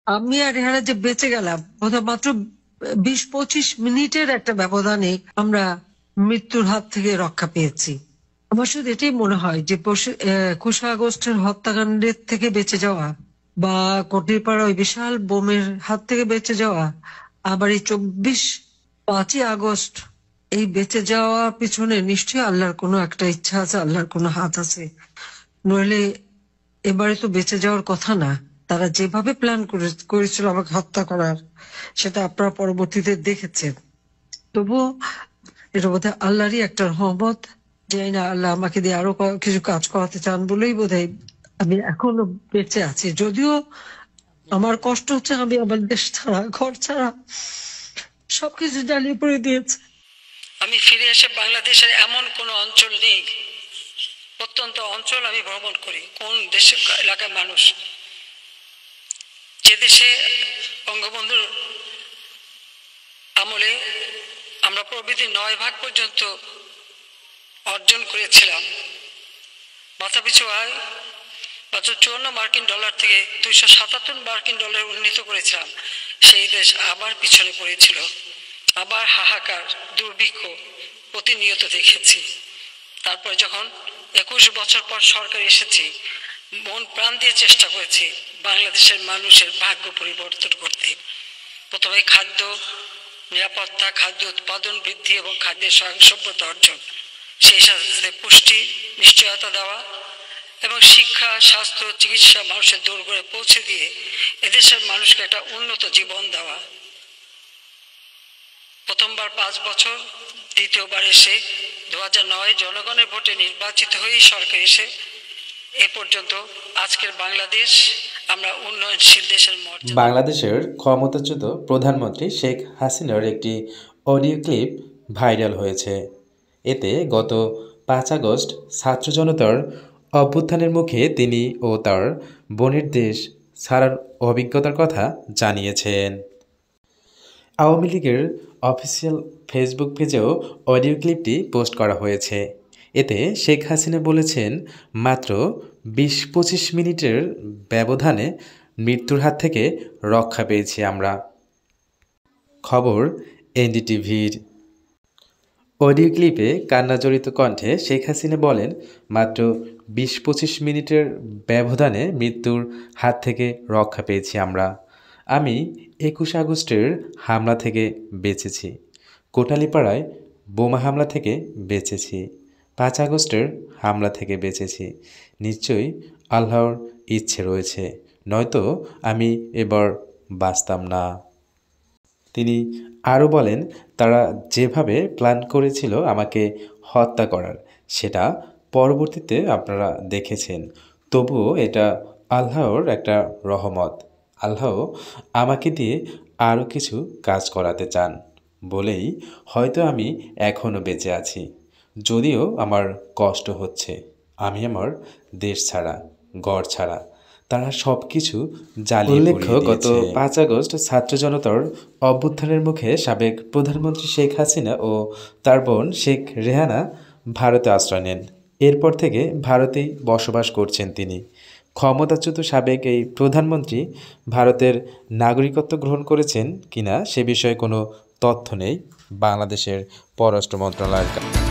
আমি আর রেহানা যে বেঁচে গেলাম, বোধহয় মাত্র 20-25 মিনিটের একটা ব্যবধানে আমরা মৃত্যুর হাত থেকে রক্ষা পেয়েছি। আমার শুধু এটাই মনে হয় যে 21 আগস্টের হত্যাকাণ্ডের থেকে বেঁচে যাওয়া, বা কটিরপাড়া ওই বিশাল বোমের হাত থেকে বেঁচে যাওয়া, আবার এই 5ই আগস্ট, এই বেঁচে যাওয়ার পিছনে নিশ্চয়ই আল্লাহর কোনো একটা ইচ্ছা আছে, আল্লাহর কোনো হাত আছে। নইলে এবারে তো বেঁচে যাওয়ার কথা না। তারা যেভাবে প্ল্যান করেছিল আমাকে হত্যা করার, সেটা আপনারা পরবর্তীতে দেখেছেন। তবুও এটা বোধহয় আল্লাহরই একটা রহমত। জানি না, আল্লাহ আমাকে দিয়ে আরো কিছু কাজ করাতে চান বলেই বোধহয় আমি এখনো বেঁচে আছি। যদিও আমার কষ্ট হচ্ছে, আমি আমার দেশ ছাড়া, ঘর ছাড়া সবকিছু জ্বালিয়ে পড়ে দিয়েছে। আমি ফিরে এসে বাংলাদেশের এমন কোনো অঞ্চল নেই, প্রত্যন্ত অঞ্চল আমি ভ্রমণ করি, কোন দেশের এলাকার মানুষ, যে দেশে বঙ্গবন্ধুর আমলে আমরা প্রবৃদ্ধি 9 ভাগ পর্যন্ত অর্জন করেছিলাম, মাথাপিছু আয় মাত্র 54 মার্কিন ডলার থেকে 277 মার্কিন ডলার উন্নীত করেছিলাম, সেই দেশ আবার পিছনে পড়েছিল। আবার হাহাকার, দুর্ভিক্ষ প্রতিনিয়ত দেখেছি। তারপর যখন 21 বছর পর সরকার এসেছি, মন প্রাণ দিয়ে চেষ্টা করেছি বাংলাদেশের মানুষের ভাগ্য পরিবর্তন করতে। প্রথমে খাদ্য নিরাপত্তা, খাদ্য উৎপাদন বৃদ্ধি এবং খাদ্যের স্বয়ংসম্পূর্ণতা অর্জন, সেই সাথে পুষ্টি নিশ্চয়তা দেওয়া এবং শিক্ষা, স্বাস্থ্য, চিকিৎসা মানুষের দোরগোড়ায় পৌঁছে দিয়ে এদেশের মানুষকে একটা উন্নত জীবন দেওয়া। প্রথমবার 5 বছর, দ্বিতীয়বার এসে 2009 জনগণের ভোটে নির্বাচিত হয়েই সরকার এসে এ পর্যন্ত আজকের বাংলাদেশ আমরা উন্নয়নশীল দেশের মর্যাদা। বাংলাদেশের ক্ষমতাচ্যুত প্রধানমন্ত্রী শেখ হাসিনার একটি অডিও ক্লিপ ভাইরাল হয়েছে। এতে গত 5 আগস্ট ছাত্র জনতার অভ্যুত্থানের মুখে তিনি ও তার বোনের দেশ ছাড়ার অভিজ্ঞতার কথা জানিয়েছেন। আওয়ামী লীগের অফিসিয়াল ফেসবুক পেজেও অডিও ক্লিপটি পোস্ট করা হয়েছে। এতে শেখ হাসিনা বলেছেন, মাত্র 20-25 মিনিটের ব্যবধানে মৃত্যুর হাত থেকে রক্ষা পেয়েছি আমরা। খবর এনডিটিভির। অডিও ক্লিপে কান্নাজড়িত কণ্ঠে শেখ হাসিনা বলেন, মাত্র 20-25 মিনিটের ব্যবধানে মৃত্যুর হাত থেকে রক্ষা পেয়েছি আমরা। আমি 21 আগস্টের হামলা থেকে বেঁচেছি, কোটালীপাড়ায় বোমা হামলা থেকে বেঁচেছি, 5 আগস্টের হামলা থেকে বেঁচেছি। নিশ্চয়ই আল্লাহর ইচ্ছে রয়েছে, নয়তো আমি এবার বাঁচতাম না। তিনি আরও বলেন, তারা যেভাবে প্ল্যান করেছিল আমাকে হত্যা করার, সেটা পরবর্তীতে আপনারা দেখেছেন। তবুও এটা আল্লাহর একটা রহমত। আল্লাহ আমাকে দিয়ে আরও কিছু কাজ করাতে চান বলেই হয়তো আমি এখনও বেঁচে আছি। যদিও আমার কষ্ট হচ্ছে, আমি আমার দেশ ছাড়া, ঘর ছাড়া, তারা সব কিছু জ্বালিয়ে উল্লেখ্য, গত 5 আগস্ট ছাত্র জনতার অভ্যুত্থানের মুখে সাবেক প্রধানমন্ত্রী শেখ হাসিনা ও তার বোন শেখ রেহানা ভারতে আশ্রয় নেন। এরপর থেকে ভারতেই বসবাস করছেন তিনি। ক্ষমতাচ্যুত সাবেক এই প্রধানমন্ত্রী ভারতের নাগরিকত্ব গ্রহণ করেছেন কিনা সে বিষয়ে কোনো তথ্য নেই বাংলাদেশের পররাষ্ট্র মন্ত্রণালয়ের।